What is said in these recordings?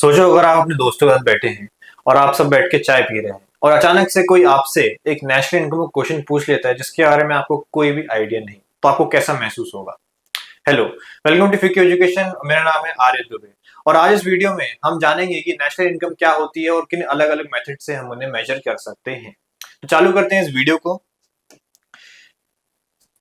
सोचो अगर आप अपने दोस्तों के साथ बैठे हैं और आप सब बैठ के चाय पी रहे हैं और अचानक से कोई आपसे एक नेशनल इनकम का क्वेश्चन पूछ लेता है जिसके बारे में आपको कोई भी आइडिया नहीं, तो आपको कैसा महसूस होगा। हेलो, वेलकम टू फिक्यू एजुकेशन। मेरा नाम है आर्य दुबे और आज इस वीडियो में हम जानेंगे कि नेशनल इनकम क्या होती है और किन अलग अलग मेथड से हम उन्हें मेजर कर सकते हैं। तो चालू करते हैं इस वीडियो को,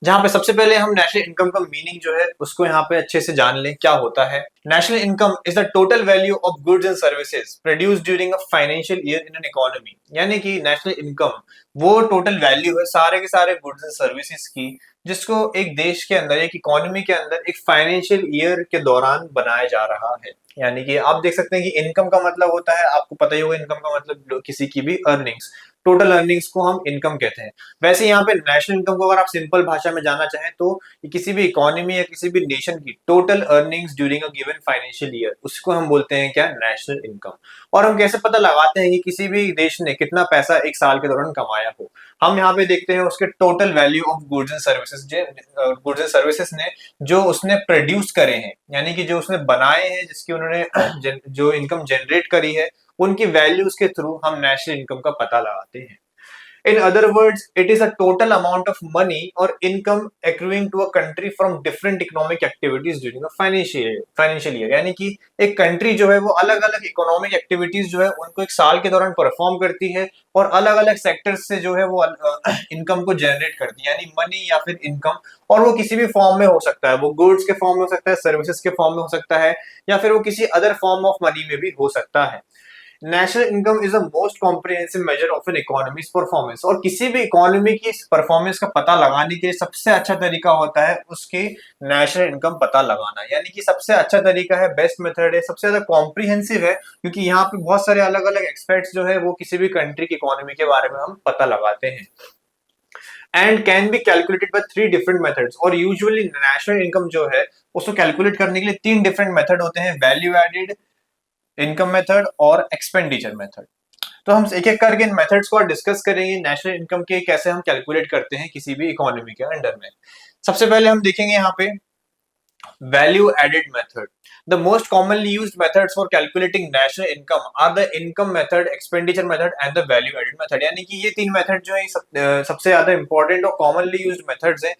जहां पे सबसे पहले हम नेशनल इनकम का मीनिंग जो है उसको यहाँ पे अच्छे से जान लें क्या होता है। National income is the total value of goods and services produced during a financial year in an economy. यानी कि नेशनल इनकम वो टोटल वैल्यू है सारे के सारे गुड्स एंड सर्विसेज की, जिसको एक देश के अंदर, एक इकोनॉमी के अंदर एक फाइनेंशियल ईयर के दौरान बनाया जा रहा है। यानी कि आप देख सकते हैं कि इनकम का मतलब होता है, आपको पता ही होगा इनकम का मतलब किसी की भी अर्निंग्स, टोटल अर्निंग्स को हम इनकम कहते हैं। वैसे यहाँ पे नेशनल इनकम को अगर आप सिंपल भाषा में जानना चाहें तो ये किसी भी इकोनॉमी या किसी भी नेशन की total earnings during a given financial year, उसको हम बोलते हैं क्या, नेशनल इनकम। और हम कैसे पता लगाते हैं कि किसी भी देश ने कितना पैसा एक साल के दौरान कमाया हो? हम यहाँ पे देखते हैं उसके total value of goods and services, goods and services ने जो उसने प्रोड्यूस करे हैं, यानी कि जो उसने बनाए हैं, जिसकी उन्होंने जो इनकम जनरेट करी है, उनकी वैल्यूज के थ्रू हम नेशनल इनकम का पता लगाते हैं। In other words, it is a total amount of money or income accruing to a country from different economic activities during a financial year। यानी कि एक कंट्री जो है वो अलग अलग इकोनॉमिक एक्टिविटीज जो है उनको एक साल के दौरान परफॉर्म करती है और अलग अलग सेक्टर्स से जो है वो इनकम को जनरेट करती है, यानी मनी या फिर इनकम। और वो किसी भी फॉर्म में हो सकता है, वो गुड्स के फॉर्म में हो सकता है, सर्विसेज के फॉर्म में हो सकता है, या फिर वो किसी अदर फॉर्म ऑफ मनी में भी हो सकता है। National income is the most comprehensive measure of an economy's performance. और किसी भी इकोनॉमी की परफॉर्मेंस का पता लगाने के लिए सबसे अच्छा तरीका होता है उसकी नेशनल इनकम पता लगाना। यानी कि सबसे अच्छा तरीका है, बेस्ट मेथड है, सबसे ज्यादा कॉम्प्रिहेंसिव है, क्योंकि यहाँ पे बहुत सारे अलग अलग एक्सपर्ट्स जो है वो किसी भी कंट्री की इकोनॉमी के बारे में हम पता लगाते हैं। And can be calculated by 3 different methods. और यूजुअली नेशनल इनकम जो है उसको कैलकुलेट करने के लिए 3 डिफरेंट मेथड होते हैं, वैल्यू एडेड, इनकम मेथड और एक्सपेंडिचर मेथड। तो हम एक एक करके इन मेथड्स को डिस्कस करेंगे, नेशनल इनकम के कैसे हम कैलकुलेट करते हैं किसी भी इकोनॉमी के अंडर में। सबसे पहले हम देखेंगे यहाँ पे value added method. The most commonly used methods for calculating national income are the income method, expenditure method and the value added method. यानी कि ये 3 मेथड जो है सबसे ज्यादा इंपॉर्टेंट और कॉमनली यूज्ड मेथड्स हैं।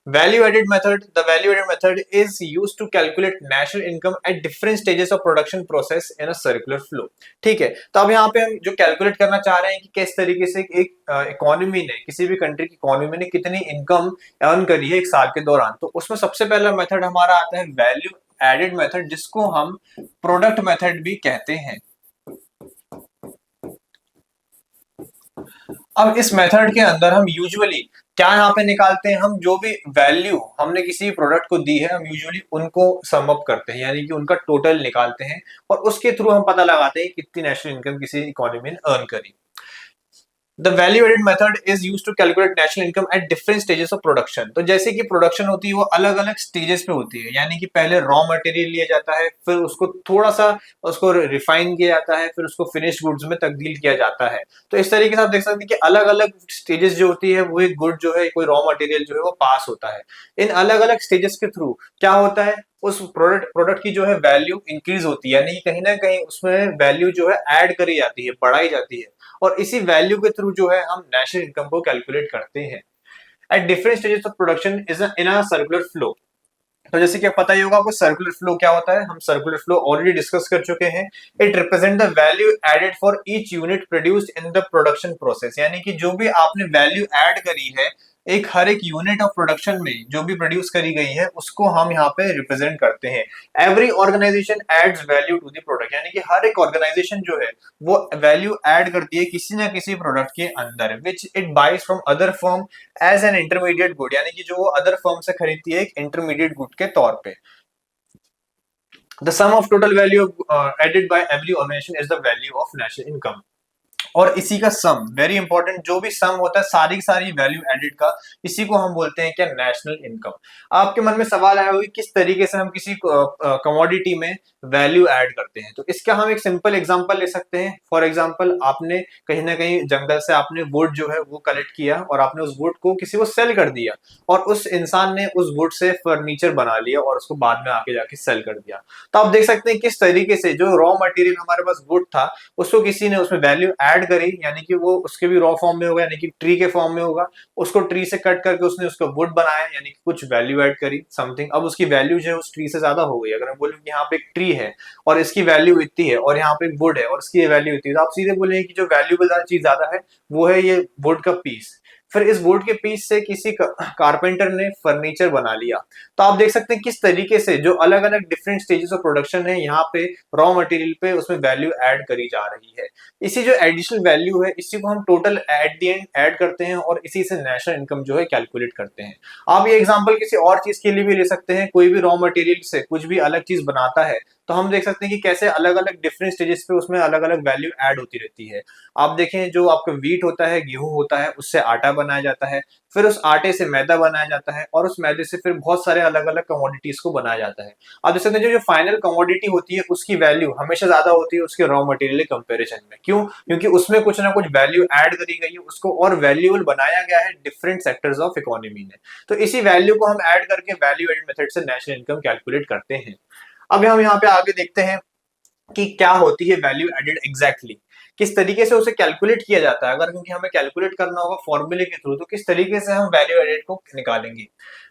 Value added method, the value added method is used to calculate national income at different stages of production process in a circular flow। ठीक है, तो अब यहाँ पे हम जो कैलकुलेट करना चाह रहे हैं कि किस तरीके से एक इकोनॉमी ने, किसी भी कंट्री की इकोनॉमी ने कितनी इनकम अर्न करी है एक साल के दौरान, तो उसमें सबसे पहला मेथड हमारा आता है वैल्यू एडेड मेथड, जिसको हम प्रोडक्ट मेथड भी कहते हैं। अब इस मेथड के अंदर हम यूजुअली क्या यहाँ पे निकालते हैं, हम जो भी वैल्यू हमने किसी प्रोडक्ट को दी है हम यूजुअली उनको सम अप करते हैं, यानी कि उनका टोटल निकालते हैं और उसके थ्रू हम पता लगाते हैं कितनी नेशनल इनकम किसी इकोनॉमी ने अर्न करी। The value added method is used to calculate national income at different stages of production. तो जैसे कि प्रोडक्शन होती है वो अलग अलग स्टेजेस पे होती है, यानी कि पहले रॉ मटेरियल लिया जाता है, फिर उसको थोड़ा सा उसको रिफाइन किया जाता है, फिर उसको फिनिश्ड गुड्स में तब्दील किया जाता है। तो इस तरीके से आप देख सकते हैं कि अलग अलग स्टेजेस जो होती है वो एक गुड जो है, कोई रॉ मटेरियल जो है वो पास होता है। इन अलग अलग स्टेजेस के थ्रू क्या होता है, उस प्रोडक्ट की जो है वैल्यू इंक्रीज होती है, यानी कि कहीं ना कहीं उसमें वैल्यू जो है ऐड करी जाती है, बढ़ाई जाती है, और इसी वैल्यू के थ्रू जो है हम नेशनल इनकम को कैलकुलेट करते हैं eight different stages of production is in a circular flow. तो जैसे कि पता ही होगा आपको सर्कुलर फ्लो क्या होता है, हम सर्कुलर फ्लो ऑलरेडी डिस्कस कर चुके हैं। It represent the value added for each unit produced in the production process. यानी कि जो भी आपने वैल्यू ऐड करी है हर एक यूनिट ऑफ प्रोडक्शन में जो भी प्रोड्यूस करी गई है उसको हम यहाँ पे रिप्रेजेंट करते हैं। Every organisation adds value to the product, यानी कि हर एक ऑर्गेनाइजेशन जो है वो वैल्यू ऐड करती है किसी ना किसी प्रोडक्ट के अंदर, which it buys from other firm as an intermediate good, यानी कि जो वो अदर फर्म से खरीदती है एक इंटरमीडिएट गुड के तौर पे। The sum of total value added by every organization is the value of national income। और इसी का सम, वेरी इंपॉर्टेंट, जो भी सम होता है सारी की सारी वैल्यू एडेड का, इसी को हम बोलते हैं क्या, नेशनल इनकम। आपके मन में सवाल आया होगा किस तरीके से हम किसी कमोडिटी में वैल्यू ऐड करते हैं। तो इसका हम एक सिंपल एग्जांपल ले सकते हैं। फॉर एग्जांपल, आपने कहीं ना कहीं जंगल से आपने वुड जो है वो कलेक्ट किया और आपने उस वुड को किसी को सेल कर दिया, और उस इंसान ने उस वुड से फर्नीचर बना लिया और उसको बाद में आके जाके सेल कर दिया। तो आप देख सकते हैं किस तरीके से जो रॉ मटेरियल हमारे पास वुड था, उसको किसी ने उसमें वैल्यू ऐड करी, यानी कि वो उसके भी रॉ फॉर्म में होगा, यानी कि ट्री के फॉर्म में होगा, उसको ट्री से कट करके उसने उसका वुड बनाया, यानी कि कुछ वैल्यू ऐड करी समथिंग। अब उसकी वैल्यू जो है उस ट्री से ज्यादा हो गई। अगर मैं बोलूं कि यहाँ पे एक ट्री है और इसकी वैल्यू इतनी है, और यहाँ पे एक वुड है और इसकी वैल्यू इतनी है, तो आप सीधे बोलेंगे कि जो वैल्यूबल चीज ज्यादा है वो है ये वुड का पीस। फिर इस वुड के पीस से किसी कारपेंटर ने फर्नीचर बना लिया। तो आप देख सकते हैं किस तरीके से जो अलग अलग डिफरेंट स्टेजेस ऑफ प्रोडक्शन है, यहाँ पे रॉ मटेरियल पे उसमें वैल्यू ऐड करी जा रही है। इसी जो एडिशनल वैल्यू है, इसी को हम total at the end add करते हैं और इसी से नेशनल इनकम जो है कैलकुलेट करते हैं। आप ये एग्जांपल किसी और चीज के लिए भी ले सकते हैं। कोई भी रॉ मटेरियल से कुछ भी अलग चीज बनाता है, तो हम देख सकते हैं कि कैसे अलग अलग डिफरेंट स्टेजेस पे उसमें अलग अलग वैल्यू ऐड होती रहती है। आप देखें, जो आपका व्हीट होता है, गेहूं होता है, उससे आटा बनाया जाता है, फिर उस आटे से मैदा बनाया जाता है, और उस मैदे से फिर बहुत सारे अलग अलग कमोडिटीज को बनाया जाता है। आप देख सकते हैं जो फाइनल कमोडिटी होती है उसकी वैल्यू हमेशा ज्यादा होती है उसके रॉ मटेरियल कंपेरिजन में। क्यों? क्योंकि उसमें कुछ ना कुछ वैल्यू ऐड करी गई है, उसको और वैल्यूएबल बनाया गया है डिफरेंट सेक्टर्स ऑफ इकोनॉमी में। तो इसी वैल्यू को हम ऐड करके वैल्यू एडेड मेथड से नेशनल इनकम कैलकुलेट करते हैं। अब हम यहाँ पे आगे देखते हैं कि क्या होती है वैल्यू एडेड एग्जैक्टली, किस तरीके से उसे कैलकुलेट किया जाता है। अगर क्योंकि हमें कैलकुलेट करना होगा फॉर्मूले के थ्रू, तो किस तरीके से हम वैल्यू एडेड को निकालेंगे।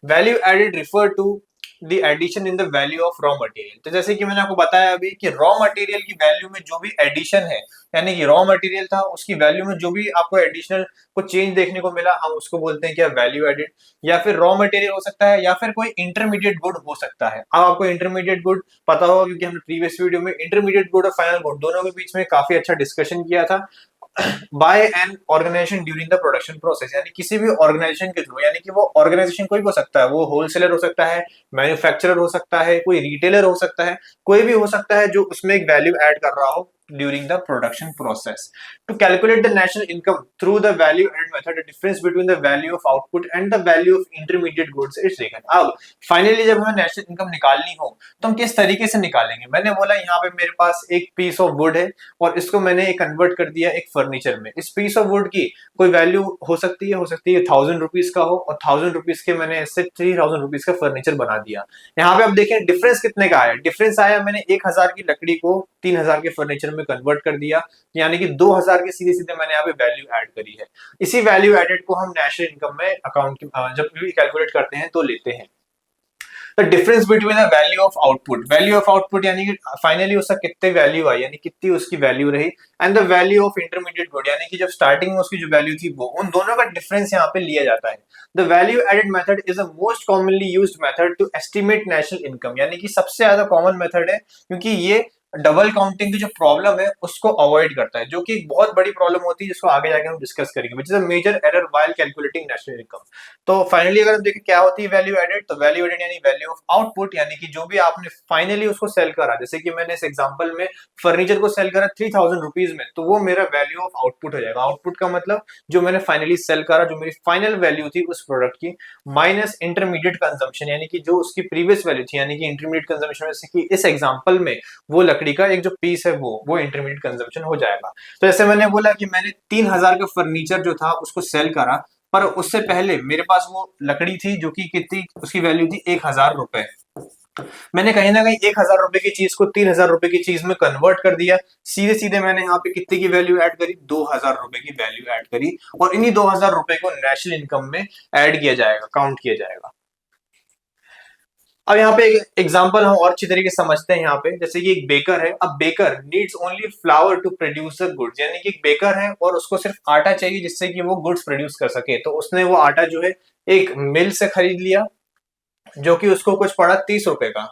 Value added refer to the addition in the value of raw material. तो जैसे कि मैंने आपको बताया अभी कि रॉ मटेरियल की वैल्यू में जो भी एडिशन है, यानी कि रॉ मटेरियल था उसकी वैल्यू में जो भी आपको एडिशनल को चेंज देखने को मिला, हम उसको बोलते हैं क्या, वैल्यू एडेड। या फिर रॉ मटेरियल हो सकता है या फिर कोई इंटरमीडिएट गुड हो सकता है। अब आपको इंटरमीडिएट गुड पता होगा क्योंकि हमने प्रीवियस वीडियो में इंटरमीडिएट गुड और फाइनल गुड दोनों के बीच में काफी अच्छा डिस्कशन किया था। By an organisation during the production process, यानी किसी भी ऑर्गेनाइजेशन के थ्रू, यानी कि वो ऑर्गेनाइजेशन कोई भी हो सकता है, वो होलसेलर हो सकता है, मैन्युफैक्चरर हो सकता है, कोई रिटेलर हो सकता है, कोई भी हो सकता है जो उसमें एक वैल्यू ऐड कर रहा हो during the production process. To calculate the national income through the value added method, the difference between the value of output and the value of intermediate goods is taken. अब finally जब हमें national income निकालनी हो तो हम किस तरीके से निकालेंगे। मैंने बोला यहाँ पे मेरे पास एक पीस ऑफ वुड है और इसको मैंने कन्वर्ट कर दिया एक फर्नीचर में। इस पीस ऑफ वुड की कोई वैल्यू हो सकती है 1000 रुपीज का हो, और 1000 रुपीज के मैंने इससे 3000 रुपीज का फर्नीचर बना दिया। यहाँ पे आप देखें डिफरेंस कितने का आया। डिफरेंस आया, मैंने 1000 की लकड़ी को 3000 के फर्नीचर में कन्वर्ट कर दिया, यानी कि 2000 के सीधे सीधे मैंने यहाँ पे वैल्यू ऐड करी है। इसी वैल्यू एडेड को हम नेशनल इनकम में अकाउंट जब भी कैलकुलेट करते हैं तो लेते हैं। The difference between the value of output, value of output यानी कि फाइनली उसका कितने वैल्यू आई, यानी कितनी उसकी वैल्यू रही, and the value of intermediate good, यानी कि जब स्टार्टिंग में उसकी जो वैल्यू थी वो, उन दोनों का डिफरेंस यहाँ पे लिया जाता है। The value added method is the most commonly used method to estimate national income, यानी कि सबसे ज्यादा कॉमन मेथड है क्योंकि ये डबल काउंटिंग की जो प्रॉब्लम है उसको अवॉइड करता है, जो कि एक बहुत बड़ी प्रॉब्लम होती है जिसको आगे जाके हम डिस्कस करेंगे, which is a major error while calculating national income. तो फाइनली अगर हम देखें क्या होती है वैल्यू एडेड, तो वैल्यू एडेड यानी वैल्यू ऑफ आउटपुट, यानी कि जो भी आपने फाइनली उसको सेल करा, जैसे कि मैंने इस एग्जांपल में फर्नीचर को सेल करा 3000 रुपीज में, तो वो मेरा वैल्यू ऑफ आउटपुट हो जाएगा। आउटपुट का मतलब जो मैंने फाइनली सेल करा, जो मेरी फाइनल वैल्यू थी उस प्रोडक्ट की, माइनस इंटरमीडिएट कंजम्पशन, यानी कि जो उसकी प्रीवियस वैल्यू थी, यानी कि इंटरमीडिएट कंजम्पशन में से कि इस एग्जांपल में वो लकड़ी का एक जो पीस है वो इंटरमीडिएट कंजम्पशन हो जाएगा। तो जैसे मैंने बोला कि मैंने 3000 का फर्नीचर जो था उसको सेल करा, पर उससे पहले मेरे पास वो लकड़ी थी जो कि कितनी, उसकी वैल्यू थी 1000 रुपए। मैंने कहीं ना कहीं 1000 रुपए की चीज को 3000 रुपए की चीज में कन्वर्ट कर दिया। सीधे सीधे मैंने यहाँ पे कितने की वैल्यू ऐड करी, 2000 रुपए की वैल्यू ऐड करी, और इन्हीं 2000 रुपए को नेशनल इनकम में ऐड किया जाएगा, काउंट किया जाएगा। अब यहाँ पे एक एग्जांपल हम और अच्छी तरीके से समझते हैं। यहाँ पे जैसे कि एक बेकर है, अब baker needs only flour to produce the goods, यानी कि एक बेकर है और उसको सिर्फ आटा चाहिए जिससे कि वो गुड्स प्रोड्यूस कर सके। तो उसने वो आटा जो है एक मिल से खरीद लिया जो कि उसको कुछ पड़ा 30 रुपए का,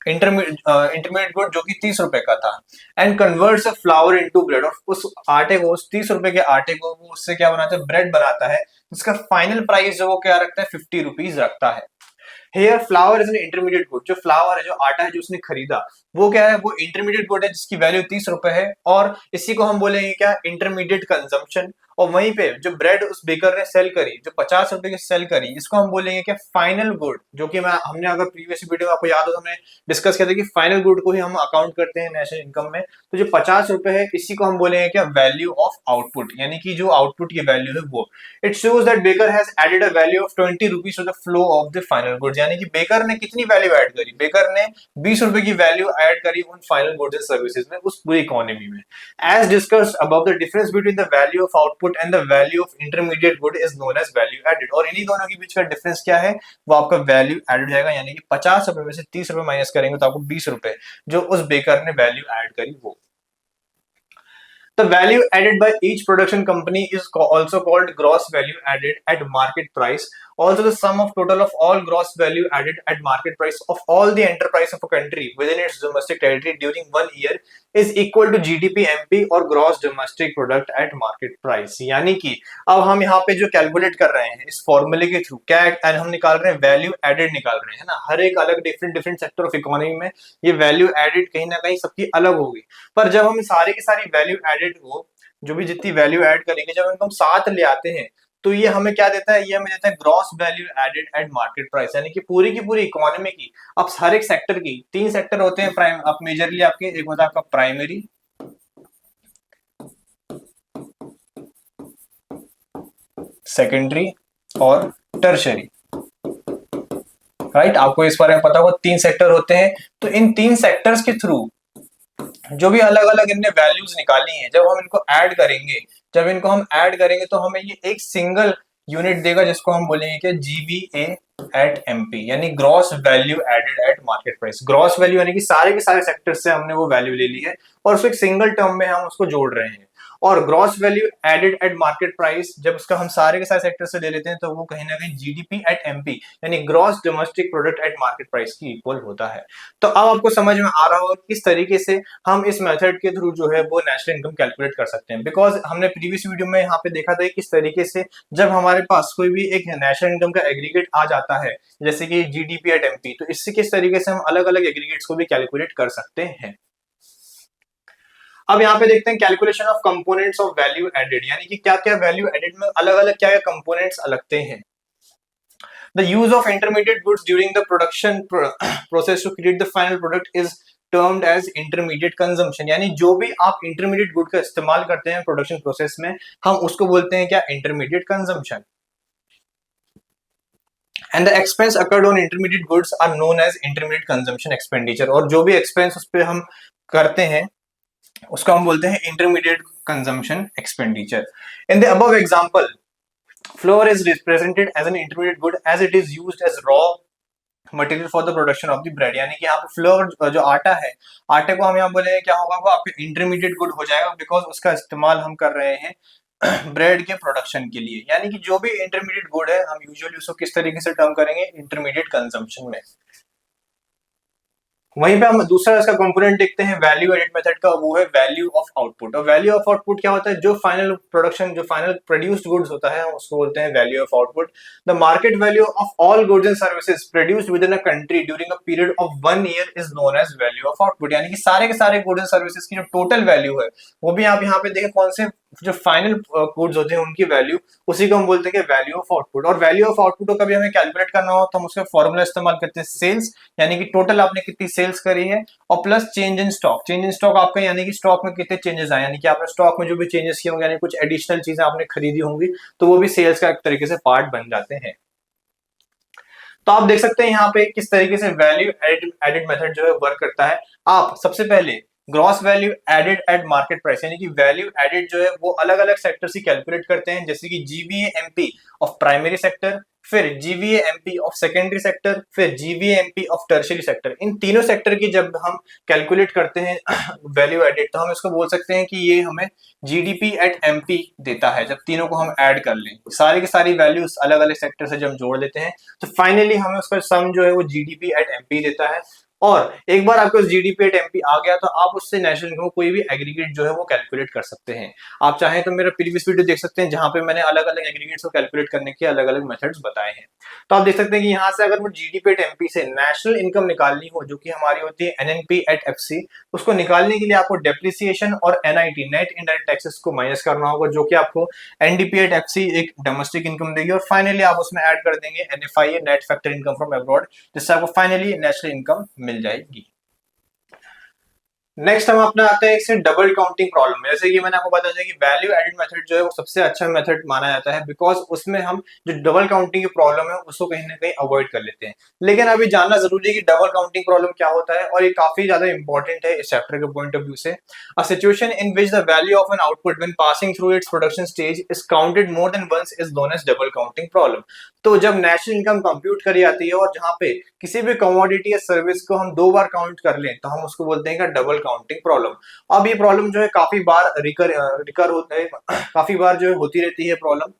इंटरमीडिएट गुड जो कि 30 रुपए का था, and converts a flower into breadth, और उस आटे को, उस 30 रुपए के आटे को वो उससे क्या बनाता है, ब्रेड बनाता है, जिसका फाइनल प्राइस जो वो क्या रखता है, 50 रुपीज रखता है। Here flour is an intermediate good, जो फ्लावर है, जो आटा है जो उसने खरीदा, वो क्या है, वो इंटरमीडिएट गुड है जिसकी वैल्यू 30 रुपए है, और इसी को हम बोलेंगे क्या, इंटरमीडिएट कंजम्पशन। और वहीं पे जो ब्रेड उस बेकर ने सेल करी, जो 50 रुपए की सेल करी, इसको हम बोलेंगे क्या, फाइनल गुड। जो कि मैं हमने अगर प्रीवियस वीडियो में आपको याद हो तो हमने डिस्कस किया था कि फाइनल गुड को ही हम अकाउंट करते हैं नेशनल इनकम में। तो जो 50 रुपए है, इसी को हम बोलेंगे क्या, वैल्यू ऑफ आउटपुट, यानी कि जो आउटपुट की वैल्यू है वो। It shows that baker has added a value of 20 rupees to the flow of the final goods, यानी कि बेकर ने कितनी वैल्यू ऐड करी, बेकर ने 20 रुपए की वैल्यू ऐड करी उन फाइनल गुड्स एंड सर्विसेज में, उस पूरी इकोनॉमी में। As discussed above, the difference between the value of output and the value of intermediate good is known as value added. और इन्हीं दोनों के बीच का डिफरेंस क्या है, वो आपका वैल्यू एडेड जाएगा, यानी कि 50 रुपए में से 30 रुपए माइनस करेंगे तो आपको 20 रुपए जो उस बेकर ने वैल्यू ऐड करी वो। The value added by each production company is also called gross value added at market price. Also, the sum of total of all gross value added at market price of all the enterprise of a country within its domestic territory during 1 year is equal to GDP MP or gross domestic product at market price. यानी कि अब हम यहाँ पे जो calculate कर रहे हैं इस फॉर्मूले के थ्रू क्या हम निकाल रहे हैं, वैल्यू एडेड निकाल रहे हैं, है ना। हर एक अलग different different sector of economy में ये वैल्यू एडेड कहीं ना कहीं सबकी अलग होगी। पर जब हम सारे की सारी वैल्यू एडेड को, जो भी जितनी वैल्यू ऐड करेंगे, जब इनको हम साथ ले आते हैं तो ये हमें क्या देता है, ये हमें देता है gross value added at market price, यानी कि पूरी की पूरी इकोनॉमी की। अब हर एक सेक्टर की 3 सेक्टर होते हैं प्राइम, अब मेजरली आपके, एक होता है आपका प्राइमरी, सेकेंडरी और टर्शरी, राइट। आपको इस बारे में पता होगा 3 सेक्टर होते हैं। तो इन 3 सेक्टर्स के थ्रू जो भी अलग अलग इनने वैल्यूज निकाली हैं, जब हम इनको ऐड करेंगे, जब इनको हम ऐड करेंगे तो हमें ये एक सिंगल यूनिट देगा जिसको हम बोलेंगे कि जीवीए एट एमपी, यानी gross value added at market price. Gross value यानी कि सारे के सारे सेक्टर से हमने वो वैल्यू ले ली है और उसको एक सिंगल टर्म में हम उसको जोड़ रहे हैं। और gross value added at market price जब उसका हम सारे के सारे सेक्टर से ले लेते हैं तो वो कहीं ना कहीं जीडीपी एट एमपी, यानी gross domestic product at market price की इक्वल होता है। तो अब आपको समझ में आ रहा होगा किस तरीके से हम इस मेथड के थ्रू जो है वो नेशनल इनकम कैलकुलेट कर सकते हैं। बिकॉज हमने प्रीवियस वीडियो में यहाँ पे देखा था किस तरीके से जब हमारे पास कोई भी एक नेशनल इनकम का एग्रीगेट आ जाता है, जैसे कि जीडीपी एट एमपी, तो इससे किस तरीके से हम अलग अलग एग्रीगेट्स को भी कैलकुलेट कर सकते हैं। अब यहाँ पे देखते हैं calculation of components of value added, यानी कि क्या क्या वैल्यू एडेड में अलग अलग क्या क्या कंपोनेंट्स लगते हैं। The use of intermediate goods during the production process to create the final product is termed as intermediate consumption, यानी जो भी आप इंटरमीडिएट गुड का इस्तेमाल करते हैं प्रोडक्शन प्रोसेस में, हम उसको बोलते हैं क्या, intermediate consumption. And the expense occurred on intermediate goods are known as intermediate consumption expenditure, और जो भी एक्सपेंस उस पर हम करते हैं उसको हम बोलते हैं intermediate consumption expenditure. In the above example, flour is represented as an intermediate good as it is used as raw material for the production of the bread, यानी कि यहाँ पे फ्लोर जो आटा है, आटे को हम यहाँ बोलेंगे क्या होगा, वो आपके इंटरमीडिएट गुड हो जाएगा, बिकॉज उसका इस्तेमाल हम कर रहे हैं ब्रेड के प्रोडक्शन के लिए। यानी कि जो भी इंटरमीडिएट गुड है हम यूजुअली उसको किस तरीके से टर्म करेंगे, इंटरमीडिएट कंजम्पशन में। वहीं पे हम दूसरा इसका कंपोनेंट देखते हैं वैल्यू एडेड मेथड का, वो है वैल्यू ऑफ आउटपुट। और वैल्यू ऑफ आउटपुट क्या होता है, जो फाइनल प्रोडक्शन, जो फाइनल प्रोड्यूस्ड गुड्स होता है, हम उसको बोलते हैं value of output. The market value of all goods and services produced within a country during a period of 1 year is known as value of output, यानी कि सारे के सारे गुड्स एंड सर्विसेज की जो टोटल वैल्यू है, वो भी आप यहाँ पे देखें कौन से जो फाइनल गुड्स होते हैं उनकी वैल्यू, उसी को हम बोलते हैं वैल्यू ऑफ आउटपुट। और वैल्यू ऑफ आउटपुट को कभी हमें कैलकुलेट करना हो तो हम उसका फॉर्मूला इस्तेमाल करते हैं सेल्स, यानी कि टोटल आपने कितनी सेल्स करी है, और plus change in stock. Change in stock आपका यानी कि स्टॉक में कितने चेंजेस आए, यानी कि आपने स्टॉक में जो भी चेंजेस किए होंगे, यानी कुछ एडिशनल चीजें आपने खरीदी होंगी, तो वो भी सेल्स का एक तरीके से पार्ट बन जाते हैं। तो आप देख सकते हैं यहाँ पे किस तरीके से वैल्यू एडेड मेथड जो है वर्क करता है। आप सबसे पहले gross value added at market price, यानी कि वैल्यू एडेड जो है वो अलग अलग सेक्टर से कैलकुलेट करते हैं, जैसे कि GVA MP of primary sector, फिर GVA MP of secondary sector, फिर GVA MP of tertiary sector. इन तीनों सेक्टर की जब हम कैलकुलेट करते हैं वैल्यू एडेड, तो हम इसको बोल सकते हैं कि ये हमें जीडीपी एट एमपी देता है। जब तीनों को हम ऐड कर लें, सारी की सारी वैल्यूज अलग अलग सेक्टर से जब हम जोड़ लेते हैं, तो फाइनली हमें उसका सम जो है वो जीडीपी एट एमपी देता है। और एक बार आपके पास जीडीपी एट एमपी आ गया तो आप उससे नेशनल इनकम कोई भी एग्रीगेट जो है वो कैलकुलेट कर सकते हैं। आप चाहें तो मेरा प्रीवियस वीडियो देख सकते हैं जहां पे मैंने अलग अलग एग्रीगेट्स को कैलकुलेट करने के अलग अलग मेथड्स बताए हैं। तो आप देख सकते हैं कि यहाँ से अगर वो जीडीपी एट एमपी से नेशनल इनकम निकालनी हो जो कि हमारी होती है एनएनपी एट एफसी, उसको निकालने के लिए आपको डेप्रिसिएशन और एनआईटी नेट इनडायरेक्ट टैक्सेस को माइनस करना होगा जो कि आपको एनडीपी एट एफसी एक डोमेस्टिक इनकम देगी, और फाइनली आप उसमें ऐड कर देंगे NFI net factor income from abroad, जिससे आपको फाइनली नेशनल इनकम मिल जाएगी। नेक्स्ट हम अपना आते हैं एक डबल काउंटिंग प्रॉब्लम। जैसे कि मैंने आपको बताया कि वैल्यू एडेड मेथड जो है वो सबसे अच्छा मेथड माना जाता है, बिकॉज उसमें हम जो डबल काउंटिंग की प्रॉब्लम है उसको कहीं ना कहीं अवॉइड कर लेते हैं। लेकिन अभी जानना जरूरी है कि डबल काउंटिंग प्रॉब्लम क्या होता है, और ये काफी ज्यादा इंपॉर्टेंट है इस चैप्टर के पॉइंट ऑफ व्यू से। A situation in which the value of an output when passing through its production stage is counted more than once is known as double counting problem. तो जब national income compute करी जाती है और जहां पे किसी भी कमोडिटी या सर्विस को हम दो बार काउंट कर लें तो हम उसको बोलते हैं डबल काउंटिंग प्रॉब्लम। अब ये प्रॉब्लम जो है काफी बार रिकर होता है, काफी बार जो है होती रहती है problem.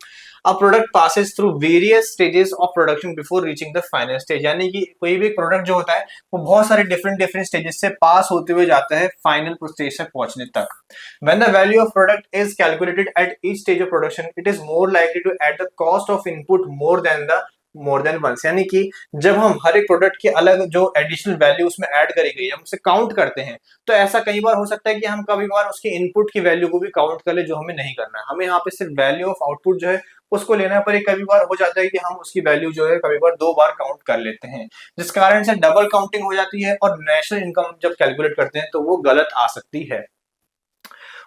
A product passes through various stages of production before reaching the final stage, यानी कि कोई भी प्रोडक्ट जो होता है वो बहुत सारे डिफरेंट डिफरेंट स्टेजेस से पास होते हुए जाता है फाइनल स्टेज तक पहुंचने तक। When the value of product is calculated at each stage of production, it is more likely to add the cost of input more than once, यानी कि जब हम हर एक प्रोडक्ट की अलग जो एडिशनल वैल्यू उसमें ऐड करी गई है हम उसे काउंट करते हैं, तो ऐसा कई बार हो सकता है कि हम कभी बार उसके इनपुट की वैल्यू को भी काउंट कर ले, जो हमें नहीं करना है। हमें यहाँ पे सिर्फ वैल्यू ऑफ आउटपुट जो है उसको लेना है, पर ये कभी बार हो जाता है कि हम उसकी वैल्यू जो है कभी बार दो बार काउंट कर लेते हैं, जिस कारण से डबल काउंटिंग हो जाती है और नेशनल इनकम जब कैलकुलेट करते हैं तो वो गलत आ सकती है।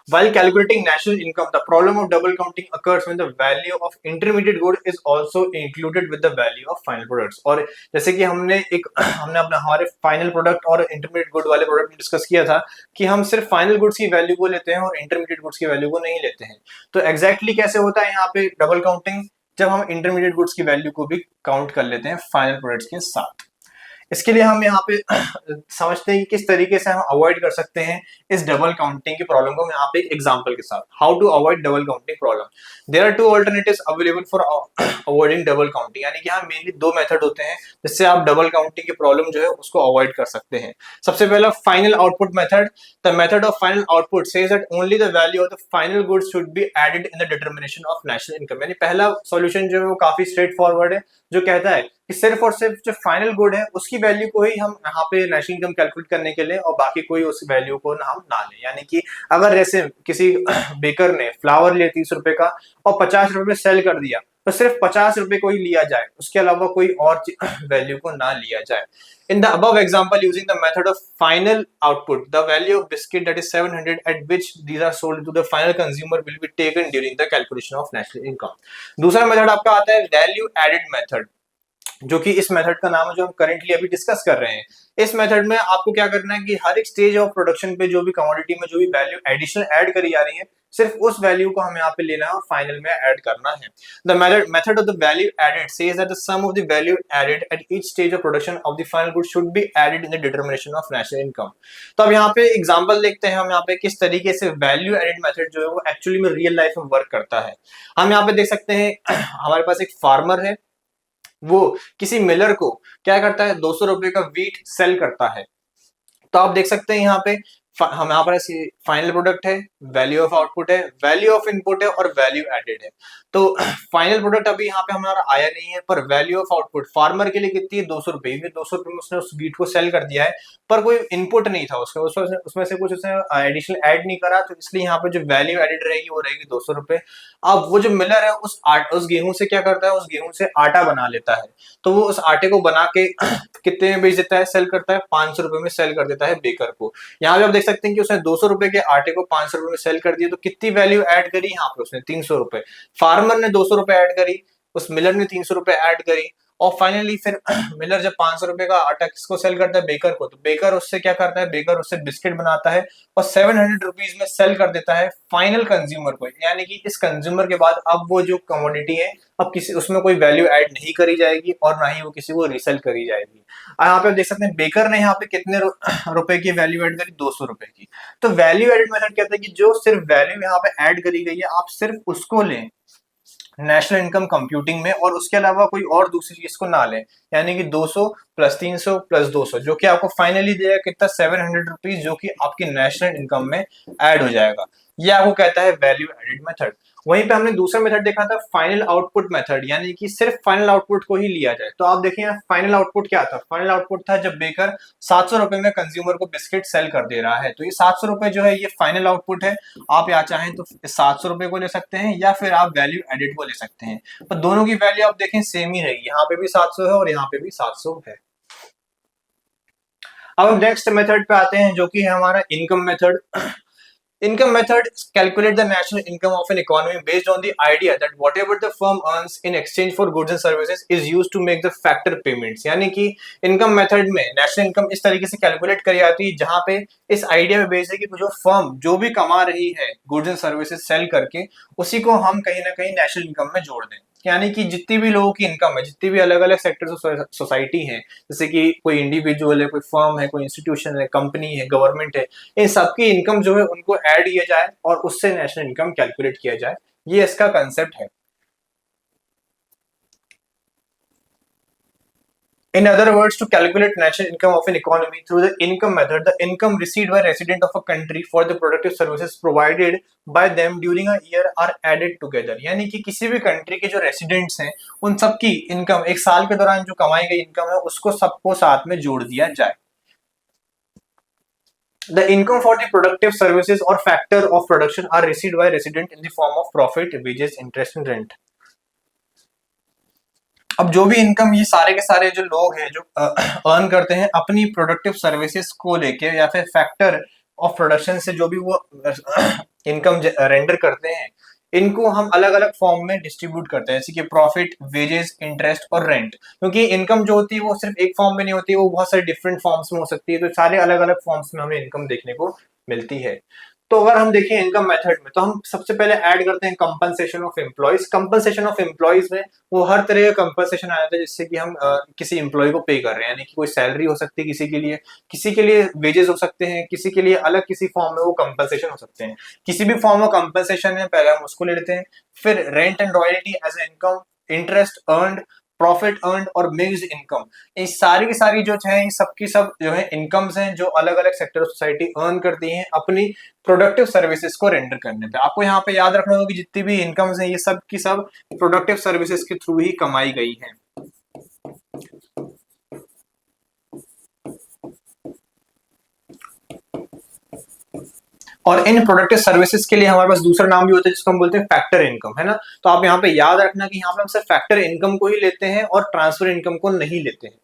While calculating national income, the problem of double counting occurs when the value of intermediate good is also included with the value of final products। और जैसे कि हमने अपना हमारे फाइनल प्रोडक्ट और इंटरमीडिएट गुड वाले प्रोडक्ट में डिस्कस किया था कि हम सिर्फ फाइनल गुड्स की वैल्यू को लेते हैं और इंटरमीडिएट गुड्स की वैल्यू को नहीं लेते हैं। तो एग्जैक्टली कैसे होता है यहाँ पे डबल काउंटिंग, जब हम इंटरमीडिएट गुड्स की वैल्यू को भी काउंट कर लेते हैं फाइनल प्रोडक्ट्स के साथ। इसके लिए हम यहाँ पे समझते हैं कि किस तरीके से हम अवॉइड कर सकते हैं इस डबल काउंटिंग की प्रॉब्लम को। यहाँ पे एक एग्जांपल के साथ, how to avoid double counting problem. There are two alternatives available for avoiding double counting, यानी कि यहाँ मेनली दो मेथड होते हैं जिससे आप डबल काउंटिंग की प्रॉब्लम जो है उसको अवॉइड कर सकते हैं। सबसे पहला final output method. The method of final output says that only the value of the final goods should be added in the determination of national income. यानी पहला सॉल्यूशन जो है वो काफी स्ट्रेट फॉरवर्ड है, जो कहता है कि सिर्फ और सिर्फ जो फाइनल गुड है उसकी वैल्यू को ही हम यहाँ पे नेशनल इनकम कैलकुलेट करने के लिए, और बाकी कोई उस वैल्यू को हम ना लें। यानी कि अगर जैसे किसी बेकर ने फ्लावर लिया 30 रुपए का और 50 रुपए में सेल कर दिया, तो सिर्फ 50 रुपए को ही लिया जाए, उसके अलावा कोई और वैल्यू को ना लिया जाए। In the above example, using the method of final output, the value of biscuit that is 700 at which these are sold to the final consumer will be taken during the calculation of national income। दूसरा method आपका आता है value added method, जो कि इस method का नाम है जो हम करेंटली अभी डिस्कस कर रहे हैं। इस मेथड में आपको क्या करना है कि हर एक स्टेज ऑफ प्रोडक्शन पे जो भी कमोडिटी में जो भी वैल्यू एडिशनल ऐड करी जा रही है, सिर्फ उस वैल्यू को हमें यहाँ पे लेना है और फाइनल में ऐड करना है। The method of the value added says that the sum of the value added at each stage of production of the final good should be added in the determination of national income. तो अब यहाँ पे example देखते हैं हम यहाँ पे किस तरीके से वैल्यू एडेड मेथड जो है वो एक्चुअली में रियल लाइफ में वर्क करता है। हम यहाँ पे देख सकते हैं हमारे पास एक फार्मर है, वो किसी मिलर को क्या करता है 200 रुपए का व्हीट सेल करता है। तो आप देख सकते हैं यहाँ पे हम यहाँ पर फाइनल प्रोडक्ट है, वैल्यू ऑफ आउटपुट है, वैल्यू ऑफ इनपुट है और वैल्यू एडेड है। तो फाइनल प्रोडक्ट अभी यहाँ पे हमारा आया नहीं है, पर वैल्यू ऑफ आउटपुट फार्मर के लिए कितनी है 200 रुपए। 200 रुपए में उसने उस व्हीट को सेल कर दिया है, पर कोई इनपुट नहीं था उसका, उसमें से कुछ उसने एडिशनल ऐड नहीं करा, तो इसलिए यहाँ पे जो वैल्यू एडेड रहेगी वो रहेगी 200 रुपए। अब वो जो मिलर है उस गेहूं से क्या करता है, उस गेहूं से आटा बना लेता है। तो वो उस आटे को बना के कितने में बेच देता है, सेल करता है 500 रुपए में सेल कर देता है बेकर को। यहाँ पे आप देख सकते हैं कि उसने 200 रुपए के आटे को 500 रुपए में सेल कर दिया, तो कितनी वैल्यू ऐड करी यहाँ पे उसने 300 रुपए। फार्मर ने 200 रुपए ऐड करी, उस मिलर ने 300 रुपए ऐड करी, और फाइनली फिर मिलर जब 500 रुपए का आटा किसको सेल करता है, बेकर को, तो बेकर उससे क्या करता है, बेकर उससे बिस्किट बनाता है और 700 रुपीज में सेल कर देता है फाइनल कंज्यूमर को। यानी कि इस कंज्यूमर के बाद अब वो जो कमोडिटी है अब किसी उसमें कोई वैल्यू ऐड नहीं करी जाएगी और ना ही वो किसी को रीसेल करी जाएगी। यहाँ पे आप देख सकते हैं बेकर ने यहाँ पे कितने रुपए की वैल्यू ऐड करी, 200 रुपए की। तो वैल्यू एडेड मेथड कहता है कि जो सिर्फ वैल्यू यहाँ पे ऐड करी गई है आप सिर्फ उसको लें, नेशनल इनकम कंप्यूटिंग में, और उसके अलावा कोई और दूसरी चीज को ना लें, यानी कि 200 प्लस 300 प्लस 200, जो कि आपको फाइनली देगा कितना, 700 रुपीज, जो कि आपकी नेशनल इनकम में ऐड हो जाएगा। ये आपको कहता है वैल्यू एडेड मेथड। वहीं पे हमने दूसरा मेथड देखा था फाइनल आउटपुट मेथड, यानी कि सिर्फ फाइनल आउटपुट को ही लिया जाए। तो आप देखिए फाइनल आउटपुट क्या था, फाइनल आउटपुट था जब बेकर 700 रुपए में कंज्यूमर को बिस्किट सेल कर दे रहा है, तो ये 700 रुपए जो है ये फाइनल आउटपुट है। आप या चाहें तो 700 रुपए को ले सकते हैं या फिर आप वैल्यू एडेड को ले सकते हैं, पर दोनों की वैल्यू आप देखें सेम ही रहेगी, यहाँ पे भी 700 है और यहाँ पे भी 700 है। अब हम नेक्स्ट मेथड पे आते हैं जो कि है हमारा income method. Income method calculate the national income of an economy based on the idea that whatever the firm earns in exchange for goods and services is used to make the factor payments। यानी कि income method में national income इस तरीके से calculate करी जाती है जहां पे इस आइडिया पे बेस्ड है कि जो फर्म जो भी कमा रही है गुड्स एंड सर्विसेज सेल करके, उसी को हम कहीं ना कहीं नेशनल इनकम में जोड़ दें। यानी कि जितनी भी लोगों की इनकम है, जितनी भी अलग अलग सेक्टर्स ऑफ सोसाइटी है, जैसे कि कोई इंडिविजुअल है, कोई फर्म है, कोई इंस्टीट्यूशन है, कंपनी है, गवर्नमेंट है, इन सबकी इनकम जो है उनको ऐड किया जाए और उससे नेशनल इनकम कैलकुलेट किया जाए, ये इसका कंसेप्ट है। In other words, to calculate national income of an economy through the income method, the income received by resident of a country for the productive services provided by them during a year are added together। यानी कि किसी भी country के जो residents हैं उन सबकी income, एक साल के दौरान जो कमाई गई इनकम है उसको सबको साथ में जोड़ दिया जाए। The income for the productive services or factor of production are received by resident in the form of profit, wages, interest and rent। अब जो भी इनकम ये सारे के सारे जो लोग हैं जो अर्न करते हैं अपनी प्रोडक्टिव सर्विसेज को लेके या फिर फैक्टर ऑफ प्रोडक्शन से जो भी वो इनकम रेंडर करते हैं, इनको हम अलग अलग फॉर्म में डिस्ट्रीब्यूट करते हैं, जैसे कि प्रॉफिट, वेजेस, इंटरेस्ट और रेंट। क्योंकि इनकम जो होती है वो सिर्फ एक फॉर्म में नहीं होती है, वो बहुत सारे डिफरेंट फॉर्म्स में हो सकती है, तो सारे अलग अलग फॉर्म्स में हमें इनकम देखने को मिलती है। तो अगर हम देखें इनकम मेथड में, तो हम सबसे पहले ऐड करते हैं compensation of employees. Compensation of employees में वो हर तरह का कंपनसेशन आ जाता है जिससे कि हम किसी एम्प्लॉय को पे कर रहे हैं, यानी कि कोई सैलरी हो सकती है किसी के लिए वेजेस हो सकते हैं, किसी के लिए अलग किसी फॉर्म में वो कंपनसेशन हो सकते हैं। किसी भी फॉर्म में कंपनसेशन है पहले हम उसको ले लेते हैं, फिर rent and royalty as income, interest earned, profit earned और मिक्स्ड इनकम। ये सारी की सारी जो है सबकी सब जो है इनकम्स हैं जो अलग अलग सेक्टर ऑफ सोसाइटी अर्न करती हैं अपनी प्रोडक्टिव सर्विसेज को रेंडर करने पे। आपको यहाँ पे याद रखना होगा कि जितनी भी इनकम्स हैं ये सब की सब प्रोडक्टिव सर्विसेज के थ्रू ही कमाई गई है। और इन प्रोडक्टिव सर्विसेज के लिए हमारे पास दूसरा नाम भी होता है जिसको हम बोलते हैं फैक्टर इनकम, है ना। तो आप यहाँ पे याद रखना कि यहाँ पे हम सिर्फ फैक्टर इनकम को ही लेते हैं और ट्रांसफर इनकम को नहीं लेते हैं।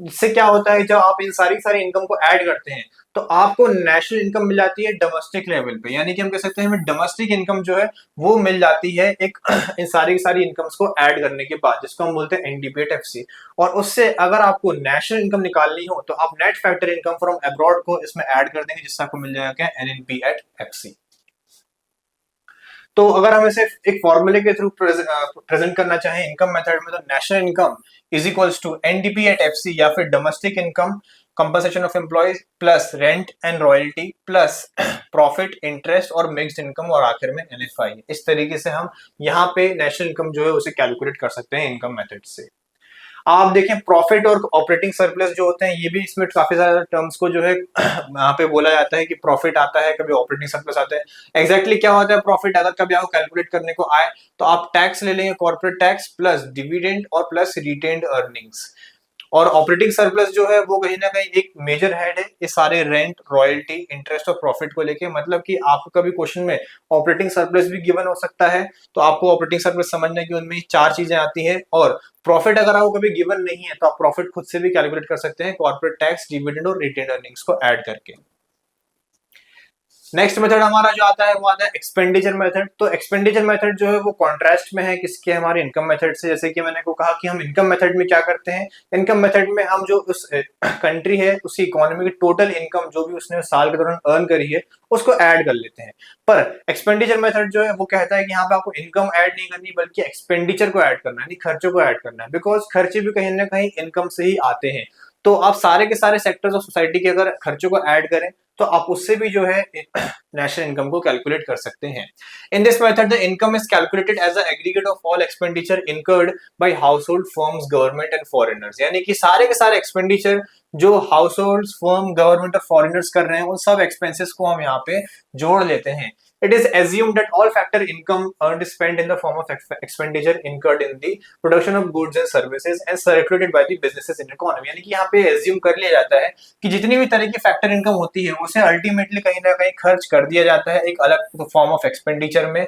इससे क्या होता है, जब आप इन सारी इनकम को ऐड करते हैं तो आपको नेशनल इनकम मिल जाती है डोमेस्टिक लेवल पे, यानी कि हम कह सकते हैं हमें डोमेस्टिक इनकम जो है वो मिल जाती है एक इन सारी की सारी इनकम्स को ऐड करने के बाद, जिसको हम बोलते हैं एनडीपीएट-एफसी। और उससे अगर आपको नेशनल इनकम निकालनी हो तो आप net factor income from abroad को इसमें ऐड कर देंगे, जिससे आपको मिल जाएगा क्या, एनएनपी@एफसी। तो अगर हम इसे एक फॉर्मूले के थ्रू प्रेजेंट करना चाहें इनकम मेथड में, तो national income is equals to NDP at FC या फिर domestic income compensation of employees plus rent and royalty plus profit, interest और मिक्स्ड इनकम और आखिर में एनएफआई। इस तरीके से हम यहाँ पे नेशनल इनकम जो है उसे कैलकुलेट कर सकते हैं इनकम मेथड से। आप देखें प्रॉफिट और ऑपरेटिंग सरप्लस जो होते हैं ये भी इसमें काफी सारे टर्म्स को जो है यहाँ पे बोला जाता है कि प्रॉफिट आता है, कभी ऑपरेटिंग सरप्लस आता है। एग्जैक्टली क्या होता है प्रॉफिट, अगर कभी आपको कैलकुलेट करने को आए तो आप टैक्स ले लेंगे, कॉर्पोरेट टैक्स प्लस डिविडेंड और प्लस रिटेन्ड अर्निंग्स। और ऑपरेटिंग सरप्लस जो है वो कहीं ना कहीं एक मेजर हेड है ये सारे रेंट, रॉयल्टी, इंटरेस्ट और प्रॉफिट को लेके। मतलब कि आपको कभी क्वेश्चन में ऑपरेटिंग सरप्लस भी गिवन हो सकता है, तो आपको ऑपरेटिंग सरप्लस समझना है कि उनमें 4 चीजें आती है। और प्रॉफिट अगर आपको कभी गिवन नहीं है तो आप प्रॉफिट खुद से भी कैलकुलेट कर सकते हैं कॉर्पोरेट टैक्स, डिविडेंड और रिटेन्ड अर्निंग्स को ऐड करके। नेक्स्ट मेथड हमारा जो आता है वो आता है एक्सपेंडिचर मेथड। तो एक्सपेंडिचर मेथड जो है वो कॉन्ट्रास्ट में है किसके, हमारे इनकम मेथड से। जैसे कि मैंने को कहा कि हम इनकम मेथड में क्या करते हैं, इनकम मेथड में हम जो उस कंट्री है उसकी इकोनॉमी की टोटल इनकम जो भी उसने साल के दौरान अर्न करी है उसको ऐड कर लेते हैं। पर एक्सपेंडिचर मेथड जो है वो कहता है कि यहाँ पे आपको इनकम ऐड नहीं करनी बल्कि एक्सपेंडिचर को ऐड करना है, खर्चों को ऐड करना है, बिकॉज खर्चे भी कहीं ना कहीं इनकम से ही आते हैं। तो आप सारे के सारे सेक्टर्स ऑफ सोसाइटी के अगर खर्चों को ऐड करें तो आप उससे भी जो है नेशनल इनकम को कैलकुलेट कर सकते हैं। In this method the income is calculated as a aggregate of all expenditure incurred by household firms government and foreigners, यानी कि सारे के सारे एक्सपेंडिचर जो हाउस होल्ड फर्म गवर्नमेंट और फॉरेनर्स कर रहे हैं उन सब एक्सपेंसेस को हम यहाँ पे जोड़ लेते हैं। It is assumed that all factor income earned is spent in the form of expenditure incurred in the production of goods and services and circulated by the businesses in economy, यानी कि यहाँ पे assume कर लिया जाता है कि जितनी भी तरह की फैक्टर इनकम होती है उसे अल्टीमेटली कहीं ना कहीं खर्च कर दिया जाता है एक अलग फॉर्म ऑफ एक्सपेंडिचर में,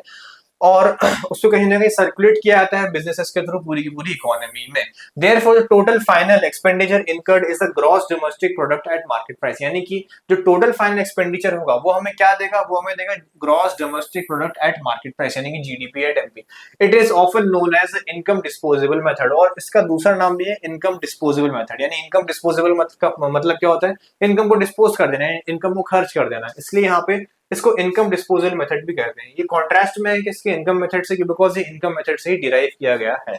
और उसको कहीं ना कहीं सर्कुलेट किया जाता है बिजनेसेस के थ्रू पूरी की पूरी इकोनॉमी में। Therefore the total final expenditure incurred is the gross domestic product at market price, यानी कि जो टोटल फाइनल एक्सपेंडिचर होगा वो हमें क्या देगा, वो हमें देगा gross domestic product at market price, यानी कि GDP at MP. It is often known as income disposable method, और इसका दूसरा नाम भी है इनकम डिस्पोजेबल मेथड, यानी इनकम डिस्पोजेबल मतलब क्या होता है, इनकम को डिस्पोज कर देना है, इनकम को खर्च कर देना, इसलिए यहाँ पे इसको इनकम डिस्पोजल मेथड भी कहते हैं। ये कॉन्ट्रास्ट में है किसके, इनकम मेथड से, बिकॉज ये इनकम मेथड से ही डिराइव किया गया है।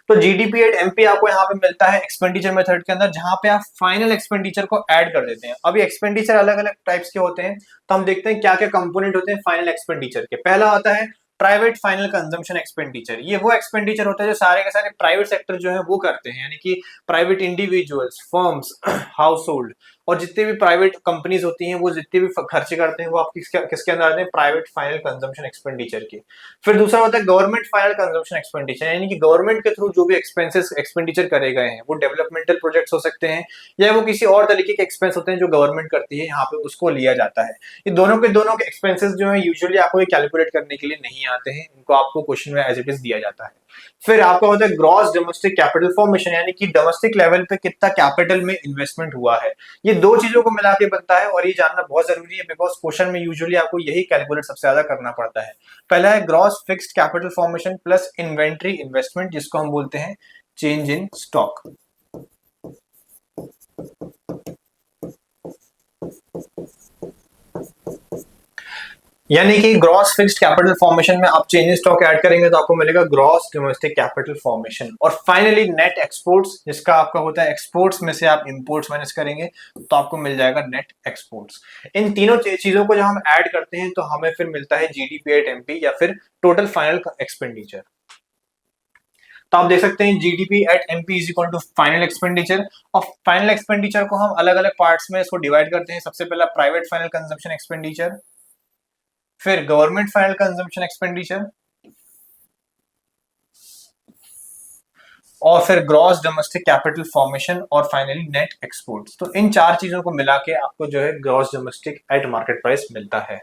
तो जीडीपी एट एमपी आपको यहाँ पे मिलता है एक्सपेंडिचर मेथड के अंदर, जहां पे आप फाइनल एक्सपेंडिचर को ऐड कर देते हैं। अभी एक्सपेंडिचर अलग अलग टाइप्स के होते हैं, तो हम देखते हैं क्या क्या कंपोनेंट होते हैं फाइनल एक्सपेंडिचर के। पहला आता है प्राइवेट फाइनल कंजम्पशन एक्सपेंडिचर। ये वो एक्सपेंडिचर होता है जो सारे के सारे प्राइवेट सेक्टर जो है वो करते हैं, यानी कि private individuals, firms, house hold और जितने भी प्राइवेट कंपनीज होती हैं वो जितने भी खर्चे करते हैं वो आप किसके अंदर आते हैं, प्राइवेट फाइनल कंजम्पशन एक्सपेंडिचर के। फिर दूसरा होता है गवर्नमेंट फाइनल कंजम्पशन एक्सपेंडिचर, यानी कि गवर्नमेंट के थ्रू जो भी एक्सपेंसेस एक्सपेंडिचर करे गए हैं वो डेवलपमेंटल प्रोजेक्ट्स हो सकते हैं या वो किसी और तरीके के एक्सपेंस होते हैं जो गवर्नमेंट करती है, यहाँ पे उसको लिया जाता है। ये दोनों के एक्सपेंसेस जो है यूजुअली आपको कैलकुलेट करने के लिए नहीं आते हैं, इनको आपको क्वेश्चन में एज इट इज दिया जाता है। फिर आपका होता है ग्रॉस डोमेस्टिक कैपिटल फॉर्मेशन, यानी कि डोमेस्टिक लेवल पे कितना कैपिटल में इन्वेस्टमेंट हुआ है। ये दो चीजों को मिला के बनता है और ये जानना बहुत जरूरी है, बिकॉज क्वेश्चन में यूजुअली आपको यही कैलकुलेट सबसे ज्यादा करना पड़ता है। पहला है gross fixed capital formation plus inventory investment, जिसको हम बोलते हैं चेंज इन स्टॉक। यानी कि ग्रॉस फिक्स्ड कैपिटल फॉर्मेशन में आप चेंज इन स्टॉक ऐड करेंगे तो आपको मिलेगा ग्रॉस डोमेस्टिक कैपिटल फॉर्मेशन। और फाइनली नेट एक्सपोर्ट्स, जिसका आपका होता है एक्सपोर्ट्स में से आप इंपोर्ट्स माइनस करेंगे तो आपको मिल जाएगा नेट एक्सपोर्ट्स। इन तीनों चीजों को जब हम ऐड करते हैं तो हमें फिर मिलता है जीडीपी एट एमपी या फिर टोटल फाइनल एक्सपेंडिचर। तो आप देख सकते हैं GDP at MP is equal to final expenditure, और फाइनल एक्सपेंडिचर को हम अलग अलग पार्ट्स में इसको डिवाइड करते हैं। सबसे पहला प्राइवेट फाइनल कंजम्पशन एक्सपेंडिचर, फिर गवर्नमेंट फाइनल कंजम्पशन एक्सपेंडिचर, और फिर ग्रॉस डोमेस्टिक कैपिटल फॉर्मेशन और फाइनली नेट एक्सपोर्ट्स। तो इन चार चीजों को मिला के आपको जो है gross domestic eight market price मिलता है।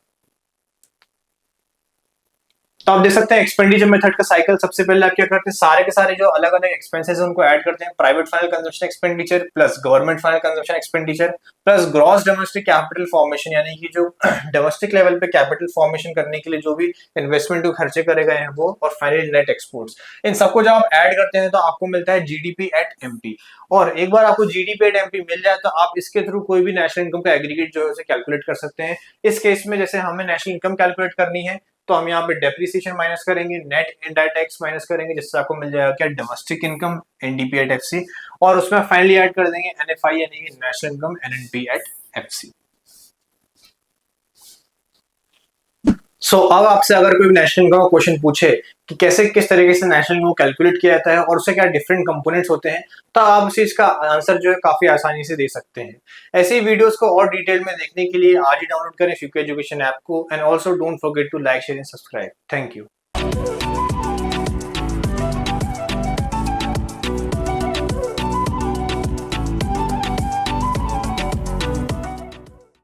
तो आप देख सकते हैं एक्सपेंडिचर मेथड का साइकिल, सबसे पहले आप क्या करते हैं, सारे के सारे जो अलग अलग एक्सपेंसेस हैं उनको ऐड करते हैं। Private final consumption expenditure plus government final consumption expenditure plus gross domestic capital formation, यानी कि जो डोमेस्टिक लेवल पे कैपिटल फॉर्मेशन करने के लिए जो भी इन्वेस्टमेंट को खर्चे करे गए हैं वो, और फाइनली नेट एक्सपोर्ट्स। इन सबको जब आप ऐड करते हैं तो आपको मिलता है जीडीपी एट एमपी। और एक बार आपको जीडीपी एट एमपी मिल जाए तो आप इसके थ्रू कोई भी नेशनल इनकम का एग्रीगेट जो है उसे कैलकुलेट कर सकते हैं। इस केस में जैसे हमें नेशनल इनकम कैलकुलेट करनी है तो हम यहाँ पे डेप्रिसिएशन माइनस करेंगे, नेट इनडायरेक्ट टैक्स माइनस करेंगे, जिससे आपको मिल जाएगा क्या, domestic income NDP at FC, और उसमें फाइनली ऐड कर देंगे एनएफआई यानी कि national income NNP at FC. So अब आपसे अगर कोई नेशनल इनकम का क्वेश्चन पूछे कि कैसे किस तरीके से नेशनल इनकम कैलकुलेट किया जाता है और उससे क्या डिफरेंट कंपोनेंट्स होते हैं, तो आप उसे इसका आंसर जो है काफी आसानी से दे सकते हैं। ऐसे ही वीडियोस को और डिटेल में देखने के लिए आज ही डाउनलोड करें फ्यूके एजुकेशन ऐप को, and also don't forget to like share and subscribe. Thank you.